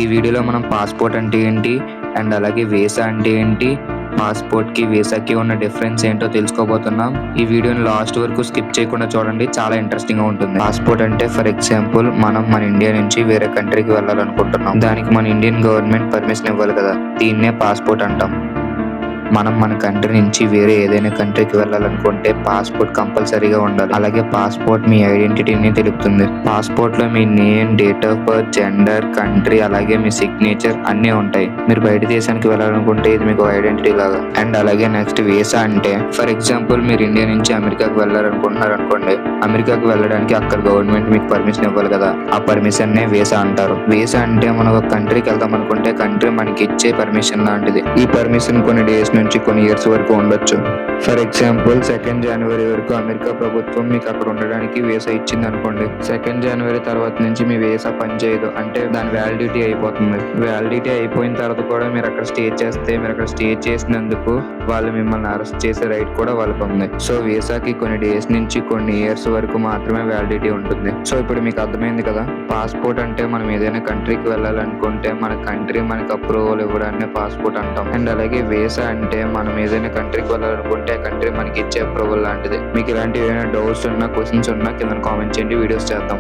ఈ వీడియోలో మనం పాస్పోర్ట్ అంటే ఏంటి అండ్ అలాగే వీసా అంటే ఏంటి, పాస్పోర్ట్ కి వీసాకి ఉన్న డిఫరెన్స్ ఏంటో తెలుసుకోబోతున్నాం. ఈ వీడియోని లాస్ట్ వరకు స్కిప్ చేయకుండా చూడండి, చాలా ఇంట్రెస్టింగ్ గా ఉంటుంది. పాస్పోర్ట్ అంటే ఫర్ ఎగ్జాంపుల్ మనం మన ఇండియా నుంచి వేరే కంట్రీకి వెళ్ళాలనుకుంటున్నాం. దానికి మన ఇండియన్ గవర్నమెంట్ పర్మిషన్ ఇవ్వాలి కదా, దీన్నే పాస్పోర్ట్ అంటాం. మనం మన కంట్రీ నుంచి వేరే ఏదైనా కంట్రీకి వెళ్ళాలనుకుంటే పాస్పోర్ట్ కంపల్సరీగా ఉండాలి. అలాగే పాస్పోర్ట్ మీ ఐడెంటిటీని తెలుపుతుంది. పాస్పోర్ట్ లో మీ name, date of birth, gender, country అలాగే మీ సిగ్నేచర్ అన్నీ ఉంటాయి. మీరు బయట దేశానికి వెళ్ళాలనుకుంటే ఇది మీకు ఐడెంటిటీ లాగా. అండ్ అలాగే నెక్స్ట్ వీసా అంటే ఫర్ ఎగ్జాంపుల్ మీరు ఇండియా నుంచి అమెరికాకి వెళ్ళాలనుకుంటున్నారు అనుకోండి. అమెరికాకి వెళ్ళడానికి అక్కడ గవర్నమెంట్ మీకు పర్మిషన్ ఇవ్వాలి కదా, ఆ పర్మిషన్ నే వీసా అంటారు. వీసా అంటే మనం ఒక కంట్రీకి వెళ్దాం అనుకుంటే కంట్రీ మనకి ఇచ్చే పర్మిషన్ లాంటిది. ఈ పర్మిషన్ కొన్ని డేస్ నుంచి కొన్ని ఇయర్స్ వరకు ఉండొచ్చు. ఫర్ ఎగ్జాంపుల్ 2 జనవరి వరకు అమెరికా ప్రభుత్వం మీకు అక్కడ ఉండడానికి వీసా ఇచ్చింది అనుకోండి. 2 జనవరి తర్వాత నుంచి మీ వీసా పనిచేయదు, అంటే దాని వ్యాలిడిటీ అయిపోతుంది. వ్యాలిడిటీ అయిపోయిన తర్వాత కూడా మీరు అక్కడ స్టే చేస్తే, మీరు అక్కడ స్టే చేసినందుకు వాళ్ళు మిమ్మల్ని అరెస్ట్ చేసే రైట్ కూడా వాళ్ళకు ఉంది. సో వీసాకి కొన్ని డేస్ నుంచి కొన్ని ఇయర్స్ వరకు మాత్రమే వ్యాలిడిటీ ఉంటుంది. సో ఇప్పుడు మీకు అర్థమైంది కదా, పాస్పోర్ట్ అంటే మనం ఏదైనా కంట్రీకి వెళ్ళాలనుకుంటే మన కంట్రీ మనకి అప్రూవల్ ఇవ్వడాన్ని పాస్పోర్ట్ అంటాం. అండ్ అలాగే వీసా అంటే మనం ఏదైనా కంట్రీకి వెళ్ళాలనుకుంటే ఆ కంట్రీ మనకి ఇచ్చే అప్రూవల్ లాంటిది. మీకు ఇలాంటి ఏమైనా డౌట్స్ ఉన్నా, క్వశ్చన్స్ ఉన్నా కింద కామెంట్ చేయండి, వీడియోస్ చేద్దాం.